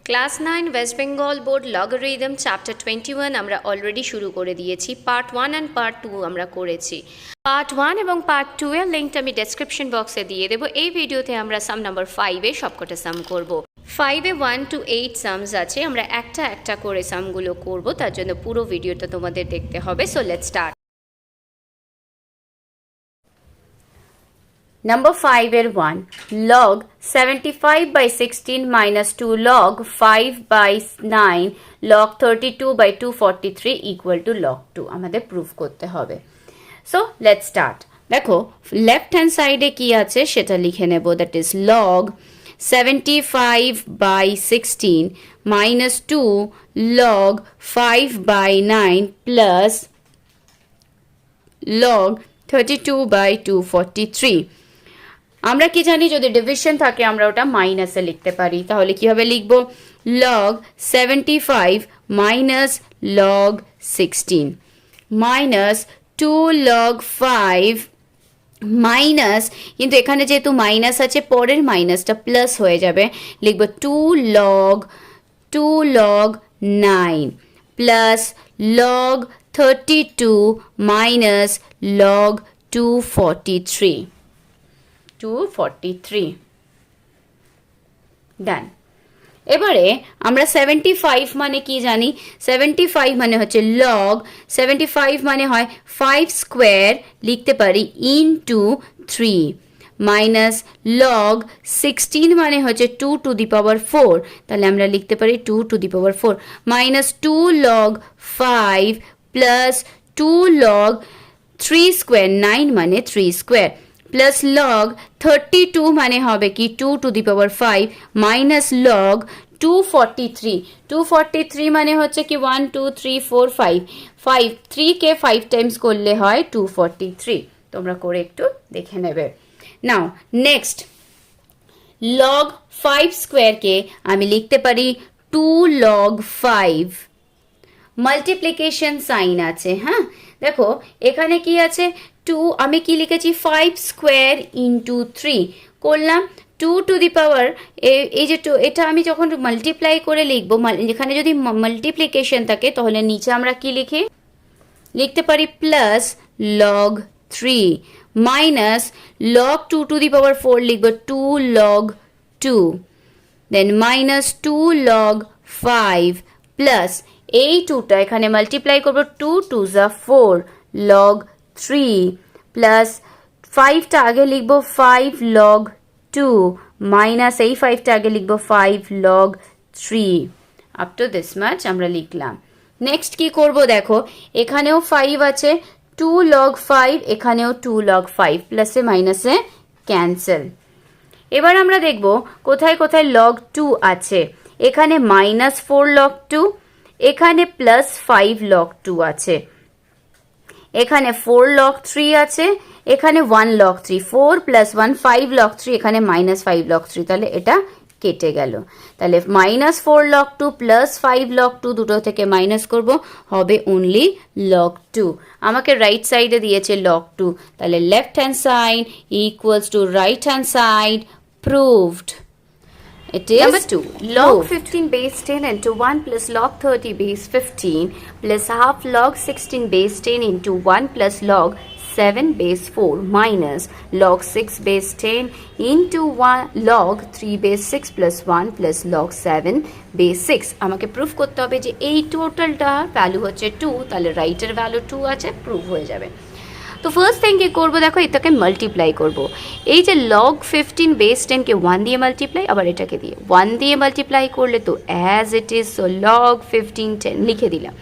Class 9 West Bengal board logarithm chapter 21 আমরা already শুরু করে দিয়েছি। পার্ট 1 অ্যান্ড পার্ট 2 আমরা করেছি। পার্ট 1 এবং পার্ট 2 এর লিঙ্কটা আমি ডেসক্রিপশন বক্সে দিয়ে দেবো। এই ভিডিওতে আমরা সাম নাম্বার 5 এ সবকটা সাম করব। 5 এ 1 to 8 সামস আছে, আমরা একটা একটা করে সামগুলো করব, তার জন্য পুরো ভিডিওটা তোমাদের দেখতে হবে। So let's start. Number 5 এর 1 log 75 by 16 minus 2 log 5 by 9 log 32 by 243 equal to log 2 আমাদের প্রুফ করতে হবে। So let's start. দেখো লেফট হ্যান্ড সাইডে কি আছে সেটা লিখে নেব, that is log 75 by 16 minus 2 log 5 by 9 plus log 32 by 243। আমরা কি জানি, যদি ডিভিশন থাকে আমরা ওটা মাইনাসে লিখতে পারি। তাহলে কিভাবে লিখব? log 75 minus log 16 minus 2 log 5 minus, কিন্তু এখানে যেহেতু মাইনাস আছে পরের মাইনাসটা প্লাস হয়ে যাবে, লিখব 2 log 9 plus log 32 minus log 243 ডান। এবারে আমরা 75 মানে কি জানি? 75 মানে হচ্ছে log 75 মানে হয় 5 স্কোয়ার, লিখতে পারি ইনটু 3 মাইনাস log 16 মানে হচ্ছে 2 টু দি পাওয়ার 4, তাহলে আমরা লিখতে পারি 2 to the power 4 minus 2 log 5 plus 2 log 3 square 9 মানে 3 স্কোয়ার প্লাস log 32 মানে হবে কি 2 to the power 5 minus log 243 মানে হচ্ছে কি 1 2 3 4 5 3 কে 5 টাইমস করলে হয় 243। তোমরা করে একটু দেখে নেবে। নাও নেক্সট log 5 স্কোয়ার কে আমি লিখতে পারি 2 log 5, মাল্টিপ্লিকেশন সাইন আছে। হ্যাঁ দেখো এখানে কি আছে 2, আমি কি লিখেছি 5 স্কোয়ার ইন্টু 3 করলাম 2 টু দি পাওয়ার, এই যে 2 এটা আমি যখন মাল্টিপ্লাই করে লিখবো, এখানে যদি মাল্টিপ্লিকেশন থাকে তাহলে নিচে আমরা কি লিখতে পারি plus log 3 minus log 2 to the power 4 লিখবো 2 log 2 then minus 2 log 5 plus এই 2টা এখানে মাল্টিপ্লাই করবো 2 2 যা 4 log 3 প্লাস 5টা আগে লিখবো 5 log 2 মাইনাস এই 5টা আগে লিখবো 5 log 3। Up to this much আমরা লিখলাম। নেক্সট কি করব? দেখো এখানেও 5 আছে, 2 log 5, এখানেও 2 log 5, প্লাসে মাইনাসে ক্যান্সেল। এবার আমরা দেখব কোথায় কোথায় log 2 আছে। এখানে মাইনাস 4 log 2, এখানে প্লাস 5 log 2 আছে, এখানে 4 log 3 আছে, এখানে 1 log 3, 4 প্লাস 1 5 log 3, এখানে মাইনাস 5 log 3, তাহলে এটা কেটে গেল। তাহলে মাইনাস 4 log 2 প্লাস 5 log 2 দুটো থেকে মাইনাস করব, হবে অনলি log 2। আমাকে রাইট সাইডে দিয়েছে log 2, তাহলে left hand side equals to right hand side, proved. It is number 2. Log 15 base 10 into 1 plus log 30 base 15 plus half log 16 base 10 into 1 plus log 7 base 4 minus log 6 base 10 into 1 log 3 base 6 plus 1 plus log 7 base 6। আমাকে proof করতে হবে যে এই টোটালটা value হচ্ছে 2, তাহলে রাইটের value 2 আছে, প্রুফ হয়ে যাবে। তো ফার্স্ট থিং কি করবো, দেখো এটাকে মাল্টিপ্লাই করব। এই যে log 15 বেস 10 কে 1 দিয়ে মাল্টিপ্লাই, আবার এটাকে দিয়ে 1 দিয়ে মাল্টিপ্লাই করলে তো as it is, so log 15 10 লিখে দিলাম,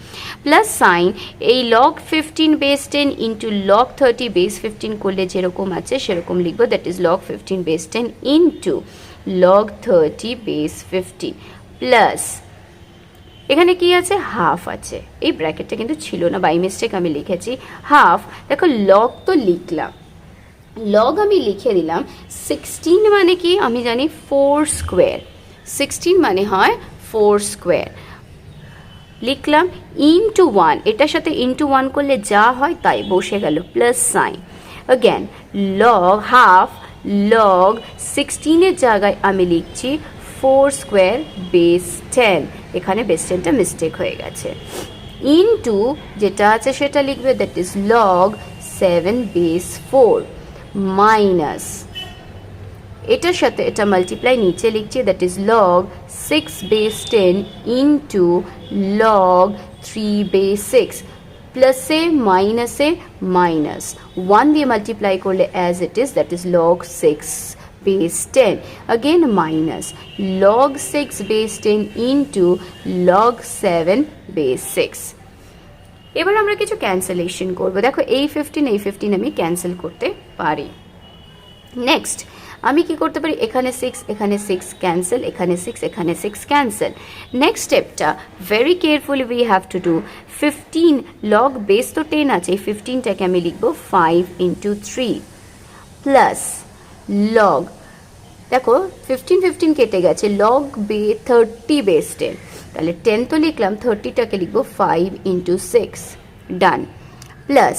প্লাস সাইন এই log 15 base 10 into log 30 base 15 করলে যেরকম আছে সেরকম লিখবো, that is log 15 base 10 into log 30 base 15 plus এখানে কি আছে হাফ আছে, এই ব্র্যাকেটটা কিন্তু ছিল না, বাই মিস্টেক আমি লিখেছি হাফ। দেখো লগ তো লিখলাম, লগ আমি লিখে দিলাম 16 মানে কি আমি জানি 4 স্কোয়ার, 16 মানে হয় 4 স্কোয়ার, লিখলাম ইনটু 1, এটার সাথে ইনটু 1 করলে যা হয় তাই বসে গেল, plus sign again log half log 16 এর জায়গায় আমি লিখছি 4 স্কোয়ার বেস 10, এখানে বেস 10টা মিস্টেক হয়ে গেছে, ইনটু যেটা আছে সেটা লিখবে that is log 7 base 4 minus এটার সাথে এটা মাল্টিপ্লাই নিচে লিখছি that is log 6 base 10 into log 3 base 6 প্লাসে মাইনাসে মাইনাস 1 দিয়ে মাল্টিপ্লাই করলে as it is that is log 6 base 10 again minus log 6 base 10 into log 7 base 6. এবার আমরা কিছু ক্যান্সেলেশন করব। দেখো এই 15 আমি ক্যান্সেল করতে পারি। নেক্সট আমি কি করতে পারি, এখানে 6 এখানে 6 ক্যান্সেল, এখানে 6 এখানে 6 ক্যান্সেল। নেক্সট স্টেপটা very carefully we have to do 15 log base তো 10 আছে, এই 15টাকে আমি লিখব 5 ইন্টু 3 প্লাস লগ, দেখো 15 কেটে গেছে, লগ 30 বেস 10, তাহলে 10 তো লিখলাম, 30টাকে লিখব 5 ইন্টু 6 ডান, প্লাস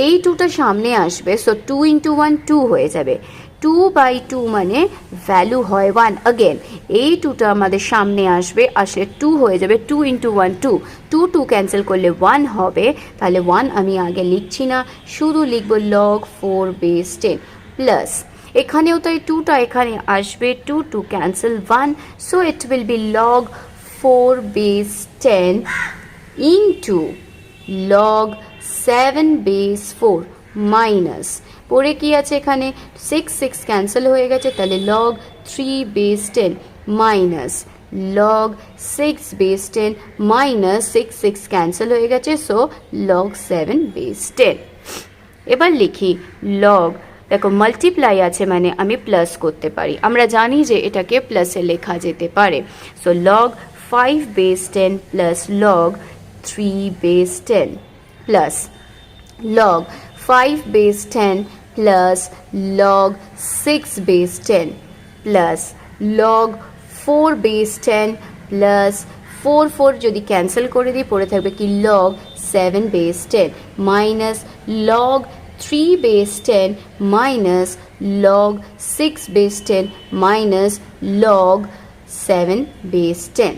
এই 2টা সামনে আসবে, সো 2 ইন্টু 1 2 হয়ে যাবে, 2/2 মানে ভ্যালু হয় 1, अगेन এই 2টা আমাদের সামনে আসবে, আসলে 2 হয়ে যাবে, 2 ইন্টু 1 2, 2 ক্যান্সেল করলে 1 হবে, তাহলে 1 আমি আগে লিখছি না, শুধু লিখব লগ 4 বেস 10 প্লাস এখানেও তো এই 2টা এখানে আসবে, 2 cancel 1, so it will be log 4 base 10 into log 7 base 4 minus পরে কি আছে এখানে 6 ক্যান্সেল হয়ে গেছে, তাহলে log 3 base 10 minus log 6 base 10 minus 6 cancel হয়ে গেছে, সো লগ 7 বেস 10। এবার লিখি লগ, দেখো মাল্টিপ্লাই আছে মানে আমি প্লাস করতে পারি, আমরা জানি যে এটাকে প্লাসে লেখা যেতে পারে, so log 5 base 10 plus log 3 base 10 plus log 5 base 10 plus log 6 base 10 plus log 4 base 10 plus 4 যদি ক্যান্সেল করে দিই পড়ে থাকবে কি log 7 base 10 minus log 3 base 10 minus log 6 base 10 minus log 7 base 10.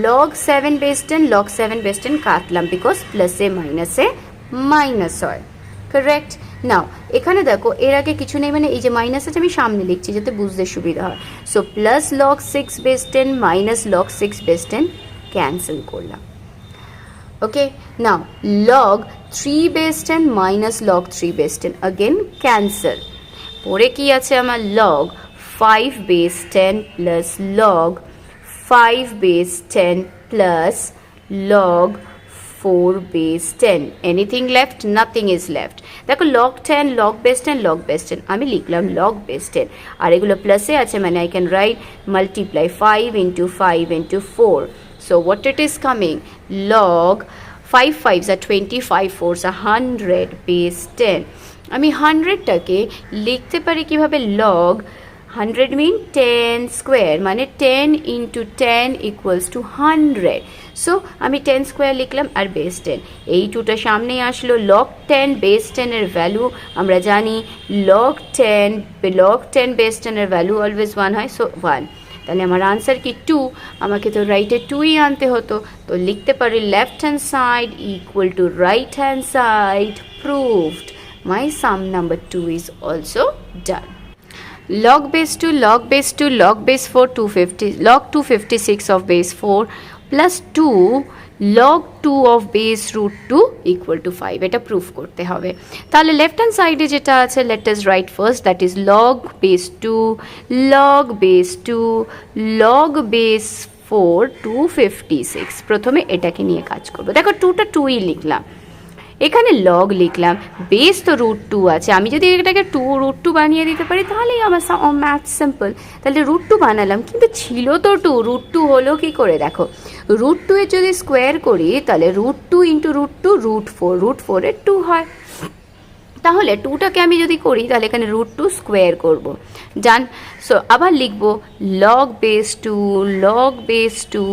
log 7 base 10 log 7 base 10 কাটলাম because প্লাসে মাইনাসে minus হয়, কারেক্ট। নাও এখানে দেখো এর আগে কিছু নেই মানে এই যে মাইনাস আছে আমি সামনে লিখছি যাতে বুঝতে সুবিধা হয়, so plus log 6 base 10 minus log 6 base 10 cancel করলাম, okay. Now log 3 base 10 minus log 3 base 10 again cancel, পরে কি আছে আমার log 5 base 10 plus log 5 base 10 plus log 4 base 10, anything left, nothing is left, দেখো log 10 log base 10 log base 10 আমি লিখলাম log base 10, আর এগুলো প্লাসে আছে মানে I can write multiply 5 into 5 into 4, so what it is coming log 5 5s are 20 5 4s are 100 base 10, আমি 100টাকে লিখতে পারি কিভাবে log 100 mean 10 square মানে 10 into 10 equals to 100, সো আমি 10 স্কোয়ার লিখলাম আর বেস 10, এই 2টা সামনে আসলো, লগ 10 বেস 10 এর ভ্যালু আমরা জানি লগ 10 বেস 10 এর ভ্যালু অলওয়েজ 1 হয়, সো 1, তাহলে আমার আনসার কি 2, আমাকে তো রাইটে 2ই আনতে হতো, তো লিখতে পারি left hand side equal to right hand side, proved, my some number 2 is also done. log base 2 log base 2 log base 4 250 log 256 of base 4 plus 2 log 2 of base root 2 equal to 5, এটা proof করতে হবে। তাহলে left hand সাইডে যেটা আছে let us write first, that is log base 2 log base 2 log base 4 256, প্রথমে এটাকে নিয়ে কাজ করব, দেখো 2টা 2ই লিখলাম, এখানে লগ লিখলাম, বেস তো রুট 2 আছে, আমি যদি এটাকে রুট 2 বানিয়ে দিতে পারি তাহলেই আমার ম্যাথ সিম্পল, তাহলে রুট 2 বানালাম, কিন্তু ছিল তো 2, রুট 2 হলো কি করে, দেখো রুট 2 এর যদি স্কোয়ার করি তাহলে রুট 2 ইন্টু রুট 2 রুট 4 এর 2 হয়, তাহলে 2টাকে আমি যদি করি তাহলে এখানে রুট 2 স্কোয়ার করব, ডান। সো আবার লিখব log base 2 log base 2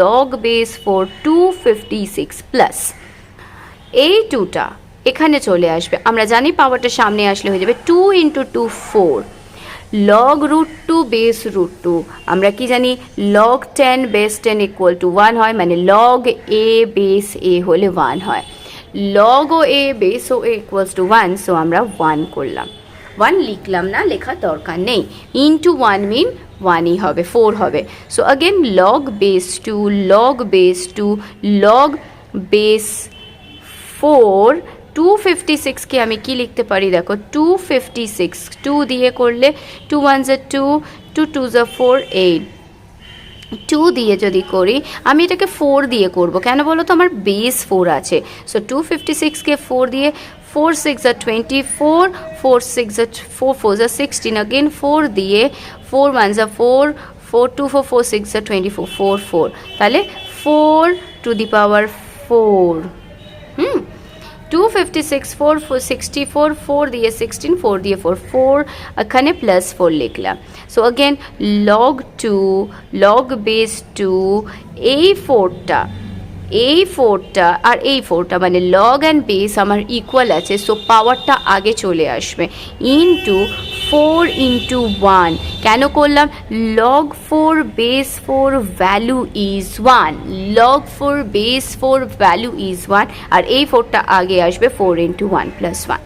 log base 4 256 plus এই 2টা এখানে চলে আসবে, আমরা জানি পাওয়ারটা সামনে আসলে হয়ে যাবে 2 into 2 4 log root two base root two, আমরা কি জানি লগ 10 বেস 10 ইকুয়াল টু 1 হয়, মানে লগ এ বেস এ হলে 1 হয়, লগ ও এ বেস ও এ ইকুয়ালস টু 1, সো আমরা 1 করলাম, 1 লিখলাম না, লেখার দরকার নেই, ইন্টু 1 মিন 1ই হবে, 4 হবে। So again log base 2 log base 2 log base 4, 256 কে আমি কি লিখতে পারি দেখো, 256 2 দিয়ে করলে 2 1 যা 2, 2 2 যা 4 8, 2 দিয়ে যদি করি, আমি এটাকে 4 দিয়ে করব, কেন বলো তো, আমার বেস 4 আছে। সো 256 কে 4 দিয়ে, 4 6 যা 24, 4 6 যা 4 4 যা 16, अगेन 4 দিয়ে, 4 1 যা 4, 4 2 4 4 6 যা 24, 4 4, তাহলে 4 টু দি পাওয়ার 4, 256 4 4 64, 4 দিয়ে 16, 4 দিয়ে 4 4, এখানে প্লাস 4 লিখলাম। So again log 2 log base 2, এই 4টা আর এই 4টা মানে লগ অ্যান্ড বেস আমার ইকুয়াল আছে, সো পাওয়ারটা আগে চলে আসবে, ইন্টু 4 ইন্টু 1, কেন করলাম, log 4 base 4 value is 1, log 4 base 4 value is 1, আর এই 4টা আগে আসবে, 4 into 1 plus 1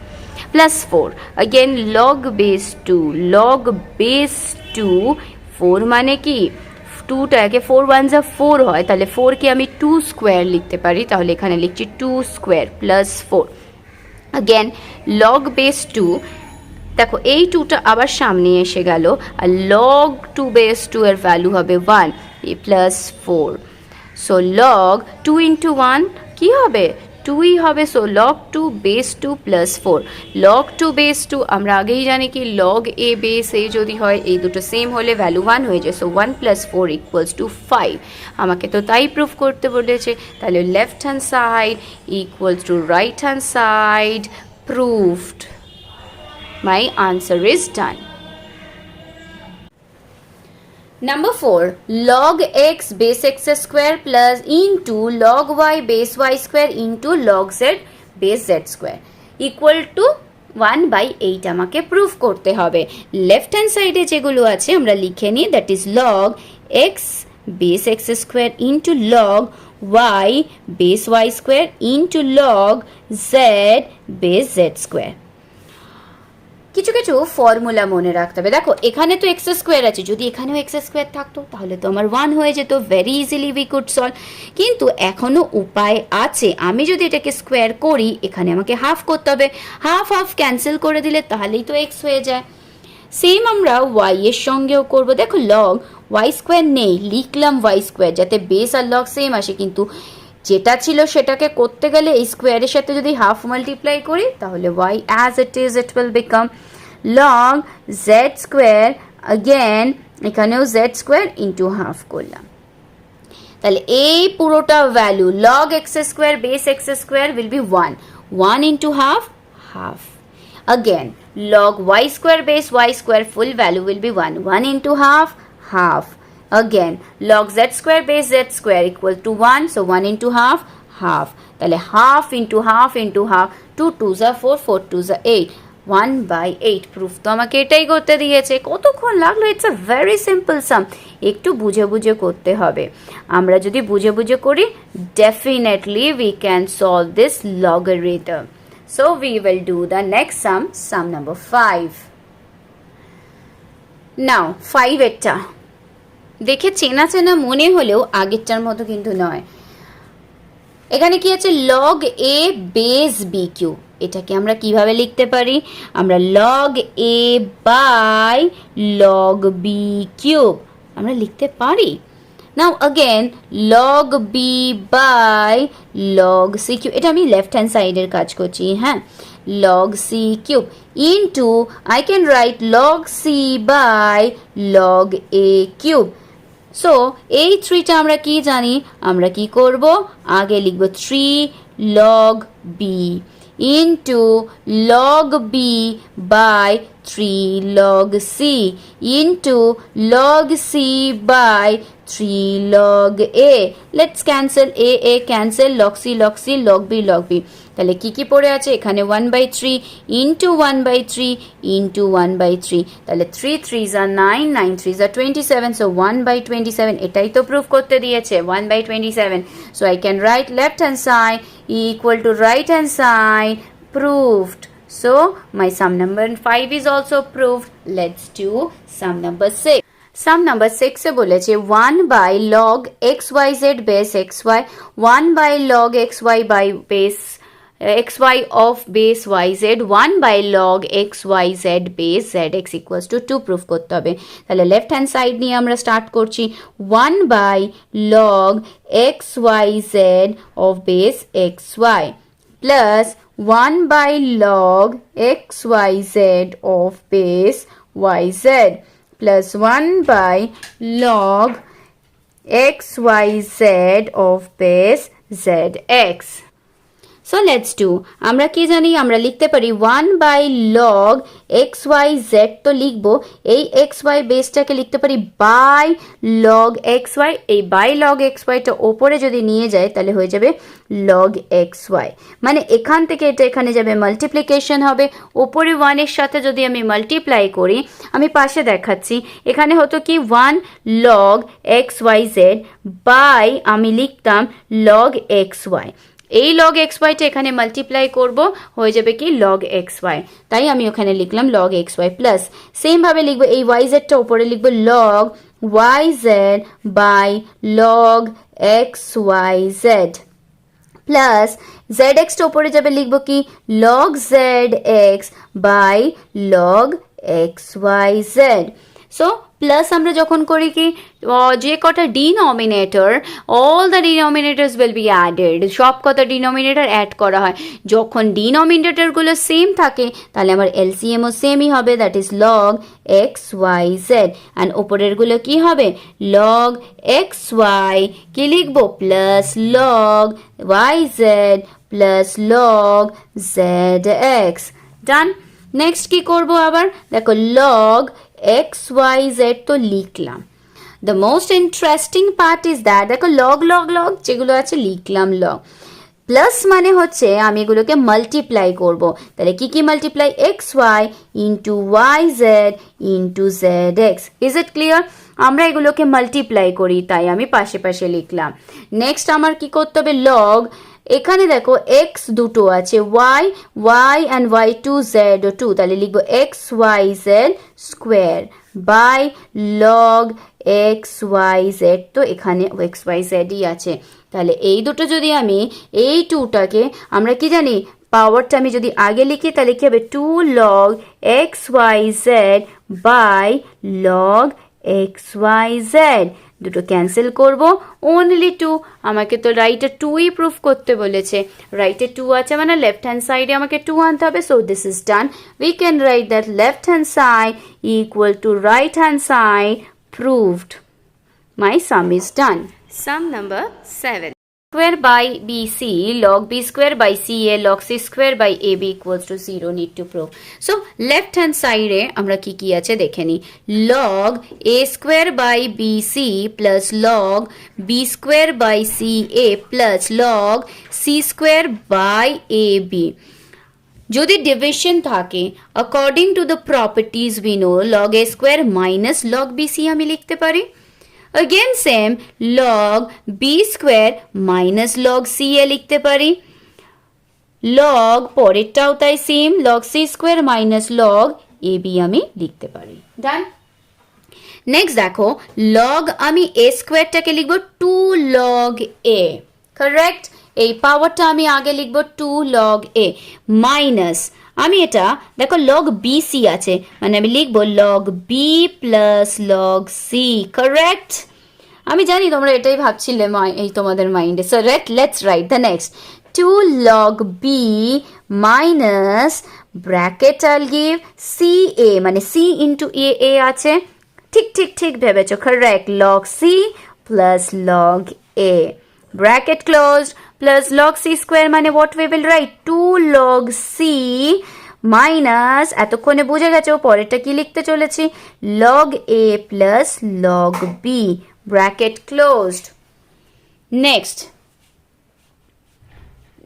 plus 4, again log base 2 log base 2, 4 মানে কি, 2টাকে 4 1 যা 4 হয়, তাহলে 4 কে আমি 2 স্কোয়ার লিখতে পারি, তাহলে এখানে লিখছি 2 square plus 4, again log base 2, দেখো এই 2টা আবার সামনে এসে গেল, আর লগ 2 বেস 2 এর ভ্যালু হবে 1 প্লাস 4, সো লগ 2 ইন্টু 1 কি হবে, 2ই হবে, so log 2 base 2 plus 4, log 2 base 2 আমরা আগেই জানি কি লগ এ বেস এ যদি হয়, এই দুটো সেম হলে ভ্যালু 1 হয়ে যায়, সো 1 প্লাস 4 ইকুয়ালস টু 5, আমাকে তো তাই প্রুফ করতে বলেছে, তাহলে left hand side equals to right hand side, proofed, my answer is done. Number 4, log x base x square plus into log y base y square into log z base z square equal to 1/8 আমাকে proof করতে হবে। Left hand সাইডে যেগুলো আছে আমরা লিখে নিই, that is log x base x square into log y base y square into log z base z square। কিছু কিছু ফর্মুলা মনে রাখতে হবে, দেখো এখানে তো এক্স স্কোয়ার আছে, যদি এখানেও এক্স স্কোয়ার থাকতো তাহলে তো আমার 1 হয়ে যেত, very easily we could solve, কিন্তু এখনও উপায় আছে, আমি যদি এটাকে স্কোয়ার করি, এখানে আমাকে হাফ করতে হবে, হাফ হাফ ক্যান্সেল করে দিলে তাহলেই তো এক্স হয়ে যায়। সেম আমরা ওয়াই এর সঙ্গেও করব, দেখো লগ ওয়াই স্কোয়ার নেই, লিখলাম ওয়াই স্কোয়ার যাতে বেস আর লগ সেম আসে, কিন্তু যেটা ছিল সেটাকে করতে গেলে এই স্কোয়ারের সাথে যদি হাফ মাল্টিপ্লাই করি, তাহলে y as it is it will become log z square, again এখানেও z square into half করলাম, তাহলে এই পুরোটা value log x square base x square will be 1 into half, half, again log y square base y square full value will be 1 into half, half, again log z square base z square equal to 1, so 1 into half, half, তাহলে half into half into half, 2 2s are 4 4 2s are 8, 1/8 proof তো আমাকে এটাই করতে দিয়েছে। কতক্ষণ লাগলো, it's a very simple সাম, একটু বুঝে বুঝে করতে হবে, আমরা যদি বুঝে বুঝে করি definitely we can solve this logarithm. So we will do the next sum number 5. Now 5 এটা দেখে চেনা চেনা মনে হলেও আগেরটার মতো কিন্তু নয়, এখানে কি আছে log a base b cube, এটাকে আমরা কিভাবে লিখতে পারি, আমরা log a by log b cube আমরা লিখতে পারি। নাও again log b by log c cube, এটা আমি লেফট হ্যান্ড সাইডের কাজ করছি, হ্যাঁ, log c cube into I can write log c by log a cube. So এই 3টা আমরা কি জানি, আমরা কি করব, আগে লিখব 3 log b into log b by 3 log c into log c by 3 log a. Let's cancel a cancel, log c log b. তাহলে কি কি পড়ে আছে এখানে 1/3 into 1/3 into 1/3, তাহলে 3 3s are 9 9 3s are 27, so 1/27 এটাই তো প্রুফ করতে দিয়েছে 1/27. so I can write left hand side equal to right hand side, proved. so my sum number 5 is also proved. Let's do sum number 6. sum number 6 এ বলেছে 1 by log xyz base xy 1 by log xy by base xy of base yz 1 by log xyz base zx equals to 2 proof করতে হবে. তাহলে left hand side নিয়ে আমরা start করছি 1 by log xyz of base xy plus 1 by log xyz of base yz plus 1 by log xyz of base zx. So let's do, আমরা কি জানি আমরা লিখতে পারি 1 by log xyz, তো লিখবো এই xy বেসটাকে লিখতে পারি by log xy, এই by log xy টা উপরে যদি নিয়ে যায় তাহলে হয়ে যাবে log xy, মানে এখান থেকে এটা এখানে যাবে মাল্টিপ্লিকেশন হবে, উপরে 1 এর সাথে যদি আমি মাল্টিপ্লাই করি, আমি পাশে দেখাচ্ছি এখানে হতো কি 1 log xyz by আমি লিখতাম log xy, এই log xy টা এখানে মাল্টিপ্লাই করব হয়ে যাবে কি log xy, তাই আমি ওখানে লিখলাম log xy প্লাস সেম ভাবে লিখব এই yz টা উপরে লিখব log yz by log xyz plus zx টা উপরে যাবে লিখব কি log zx by log xyz. So plus আমরা যখন করি কি যে কটা denominator all the denominators will be added, সব কটা ডিনোমিনেটর অ্যাড করা হয়, যখন ডিনোমিনেটরগুলো সেম থাকে তাহলে আমার এলসিএমও সেমই হবে, that is log x y z, and ওপরেরগুলো কি হবে লগ এক্স ওয়াই কি লিখবো plus log y z plus log z x. Done. Next কি করবো আবার দেখো লগ xyz তো লিখলাম, the most interesting part is that দেখো লগ লগ লগ যেগুলো আছে লিখলাম লগ, প্লাস মানে হচ্ছে আমি এগুলোকে মাল্টিপ্লাই করব, তাহলে কি কি multiply x y into y z into z x. Is it clear? আমরা এগুলোকে মাল্টিপ্লাই করি তাই আমি পাশে পাশে লিখলাম। নেক্সট আমার কি করতে হবে লগ, এখানে দেখো এক্স দুটো আছে y y and y two z ও টু, তাহলে লিখবো x y z square by log x y z, তো এখানে এক্স ওয়াই জেডই আছে, তাহলে এই দুটো যদি আমি এই টুটাকে আমরা কি জানি পাওয়ারটা আমি যদি আগে লিখি তাহলে কি হবে two log x y z by log x y z, দুটো ক্যান্সেল করব অনলি টু, আমাকে তো রাইটে টুই প্রুফ করতে বলেছে, রাইটে টু আছে মানে লেফট হ্যান্ড সাইডে আমাকে টু আনতে হবে, so this is done, we can write that left hand side equal to right hand side, proved. My sum is done. Sum number 7. Square by BC log B square by CA log C square by AB equals to 0 need to prove. So left hand side এ আমরা কি কি আছে দেখে নিই, log A square by BC plus log B square by CA plus log C square by AB. যদি division থাকে according to the properties we know log A square minus log BC আমি লিখতে পারি, again same log B square minus log CA লিখতে পারি, log পরেরটাও তাই same log C square minus log AB আমি লিখতে পারি। ডান। নেক্সট দেখো log আমি A স্কোয়ারটাকে লিখবো 2 log A, কারেক্ট, এই পাওয়ারটা আমি আগে লিখবো 2 log A মাইনাস আমি এটা দেখো log BC আছে মানে আমি লিখবো log B plus log C, correct, আমি জানি তোমরা এটাই ভাবছিলে এই তোমাদের মাইন্ডে, so let's write the next 2 log B minus bracket I'll give CA মানে C ইন্টু A আছে, ঠিক ঠিক ঠিক ভেবেছো, correct, log C plus log A bracket closed plus log C square মানে what we will write 2 log c minus এতক্ষণে বুঝে গেছো পরেরটা কি লিখতে চলেছি log a plus log b bracket closed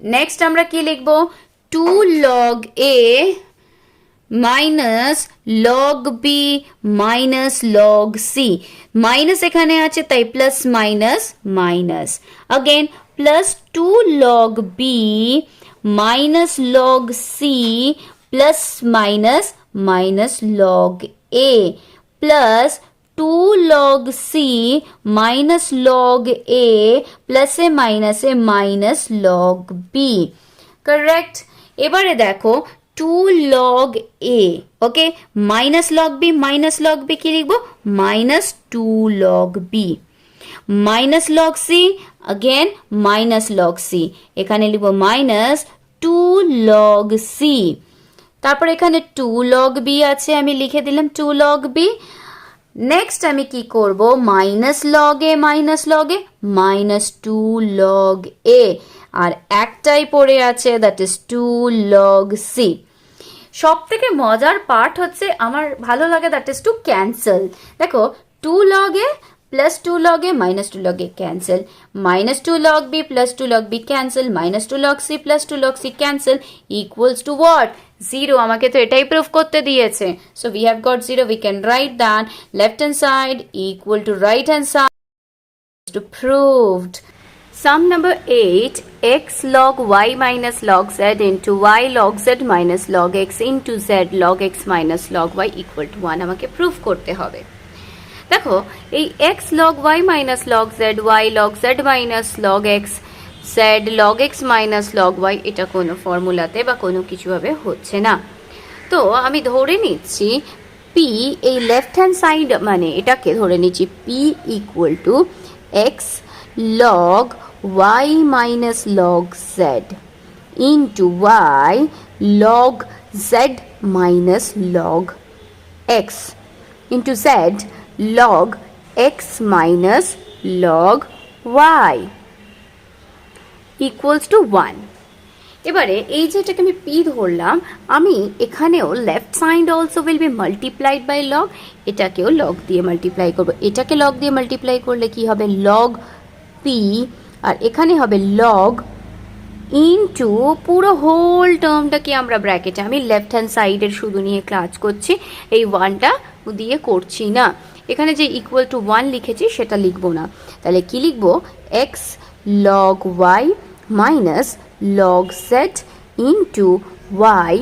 next আমরা কি লিখব 2 log a minus log b minus log c minus এখানে আছে তাই plus minus minus again plus 2 log b minus log c plus minus minus log a plus 2 log c minus log a plus a minus log b correct এবারে দেখো 2 log a okay minus log b কি লিখবো minus 2 log b minus log c again minus log c এখানে লিখবো minus 2 log c তারপর এখানে 2 log b আছে আমি লিখে দিলাম 2 log b নেক্সট আমি কি করব minus log A minus 2 log a আর একটাই পড়ে আছে দ্যাট ইজ 2 log c সব থেকে মজার পার্ট হচ্ছে আমার ভালো লাগে দ্যাট ইজ টু ক্যান্সেল দেখো 2 log a plus 2 log a minus 2 log a cancel minus 2 log b plus 2 log b cancel minus 2 log c plus 2 log c cancel equals to what 0 আমাকে তো এটাই proof করতে দিয়েছে so we have got 0 we can write that left hand side equal to right hand side to proved sum number 8 x log y minus log z into y log z minus log x into z log x minus log y equal to 1 আমাকে proof করতে হবে দেখো এই x log y minus log z y log z minus log x z log x minus log y এটা কোনো ফর্মুলাতে বা কোনো কিছুভাবে হচ্ছে না তো আমি ধরে নিচ্ছি p এই লেফট হ্যান্ড সাইড মানে এটাকে ধরে নিচ্ছি p equal to x log y minus log z into y log z minus log x into z log x minus log y equals to 1 এবারে এই যেটাকে আমি p ধরলাম আমি এখানেও left side also will be multiplied by log এটাকেও log দিয়ে multiply করব এটাকে লগ দিয়ে মাল্টিপ্লাই করলে কি হবে log p আর এখানে হবে log ইনটু পুরো হোল টার্মটাকে আমরা ব্র্যাকেটে আমি লেফট হ্যান্ড সাইডের শুধু নিয়ে কাজ করছি এই 1টা দিয়ে করছি না এখানে যে ইকুয়াল টু 1 লিখেছি সেটা লিখবো না তাহলে কি লিখবো x log y minus log z into y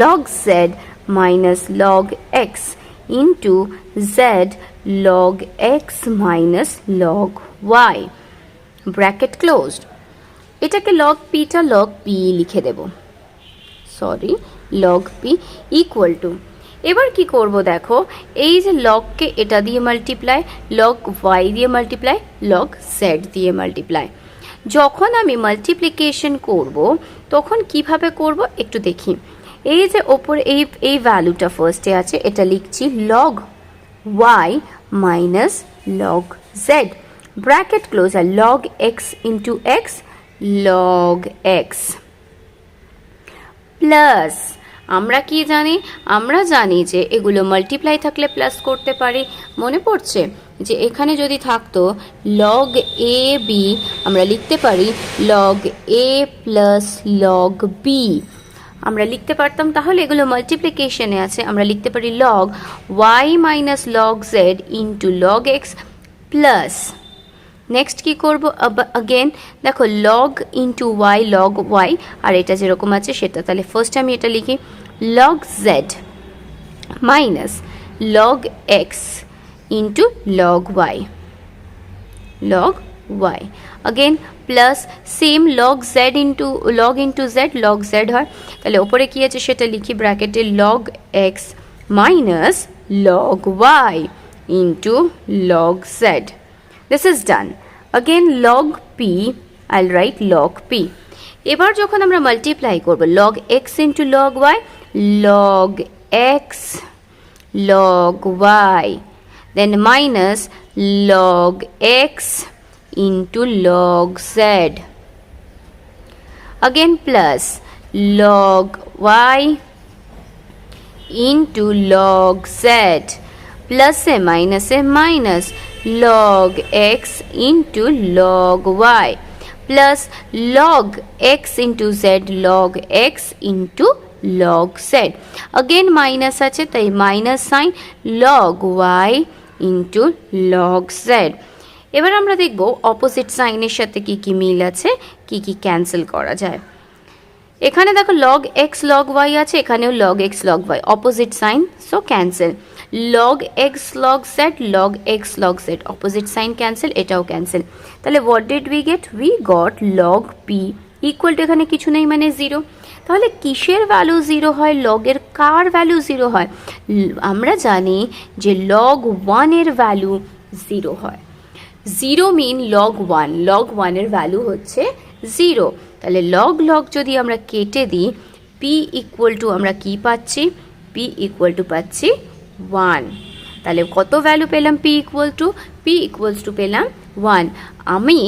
log z minus log x into z log x minus log y bracket closed এটাকে log p টা log p লিখে দেব sorry log p equal to এবার কি করব দেখো এই যে log কে এটা দিয়ে মাল্টিপ্লাই log y দিয়ে মাল্টিপ্লাই log z দিয়ে মাল্টিপ্লাই যখন আমি মাল্টিপ্লিকেশন করব তখন কিভাবে করব একটু দেখি এই যে উপর এই ভ্যালুটা ফার্স্টে আছে এটা লিখছি log y minus log z bracket close আর log x into x log x plus আমরা কি জানি আমরা জানি যে এগুলো মাল্টিপ্লাই থাকলে প্লাস করতে পারি মনে পড়ছে যে এখানে যদি থাকতো log a b আমরা লিখতে পারি log a plus log b আমরা লিখতে পারতাম তাহলে এগুলো মাল্টিপ্লিকেশনে আছে আমরা লিখতে পারি log y minus log z into log x plus next কি করব अगेन দেখো log into y log y আর এটা যেরকম আছে সেটা তাহলে ফার্স্ট আমি এটা লিখি log z minus log x into log y again plus same log z into z log z হয় তাহলে উপরে কি আছে সেটা লিখি ব্র্যাকেটে log x minus log y into log z this is done again log p I'll write log p এবার যখন আমরা মাল্টিপ্লাই করব log x into log y log x log y then minus log x into log z. Again plus log y into log z. Plus a minus log x into log y. Plus log x into z log x into log z. Again minus আছে তাই minus sign log y into log z. এবার আমরা দেখব opposite সাইনের সাথে কি কি মিল আছে, কি কি ক্যান্সেল করা যায়। এখানে দেখো log x log y আছে, এখানেও log x log y, opposite sign, so cancel. log x log z log x log z, opposite sign cancel, এটাও ক্যান্সেল। তাহলে what did we get? We got log p equal to এখানে কিছু নেই মানে 0। তাহলে কিসের ভ্যালু 0 হয়? লগের কার ভ্যালু 0 হয়? আমরা জানি যে log 1 এর ভ্যালু 0 হয়। 0 মিন log 1, log 1 এর ভ্যালু হচ্ছে 0। তাহলে log যদি আমরা কেটে দিই, p ইকুয়াল টু আমরা কি পাচ্ছি? p ইকুয়াল টু পাচ্ছি 1। তাহলে কত ভ্যালু পেলাম? p ইকুয়ালস টু পেলাম 1। আমি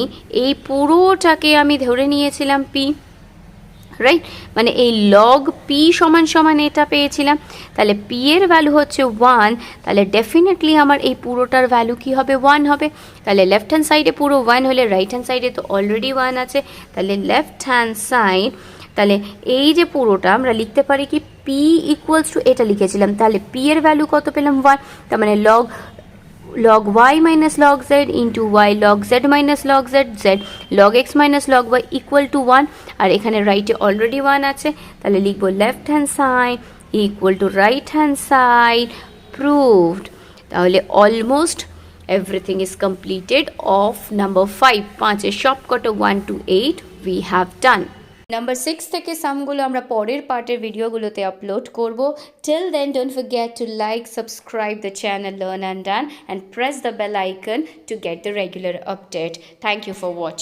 এই পুরোটাকে আমি ধরে নিয়েছিলাম p, রাইট? মানে এই log p সমান সমান এটা পেয়েছিলাম। তাহলে p এর ভ্যালু হচ্ছে 1, তাহলে ডেফিনেটলি আমার এই পুরোটার ভ্যালু কি হবে? 1 হবে। তাহলে লেফট হ্যান্ড সাইডে পুরো 1 হলে রাইট হ্যান্ড সাইডে তো অলরেডি 1 আছে, তাহলে লেফট হ্যান্ড সাইড, তাহলে এই যে পুরোটা আমরা লিখতে পারি কি p ইকুয়ালস টু, এটা লিখেছিলাম, তাহলে p এর ভ্যালু কত পেলাম? 1। তার মানে log y minus log z into y log z minus log z z log x minus log y equal to 1, আর এখানে রাইটে অলরেডি 1 আছে, তাহলে লিখবো left hand side equal to right hand side, proved. তাহলে almost everything is completed of number 5, 5-এর সবকটা 1 to 8 we have done. Number 6 থেকে সামগুলো আমরা পরের পার্টের ভিডিওগুলোতে আপলোড করব। Till then don't forget to like, subscribe the channel learn and done, and press the bell icon to get the regular update. Thank you for watching.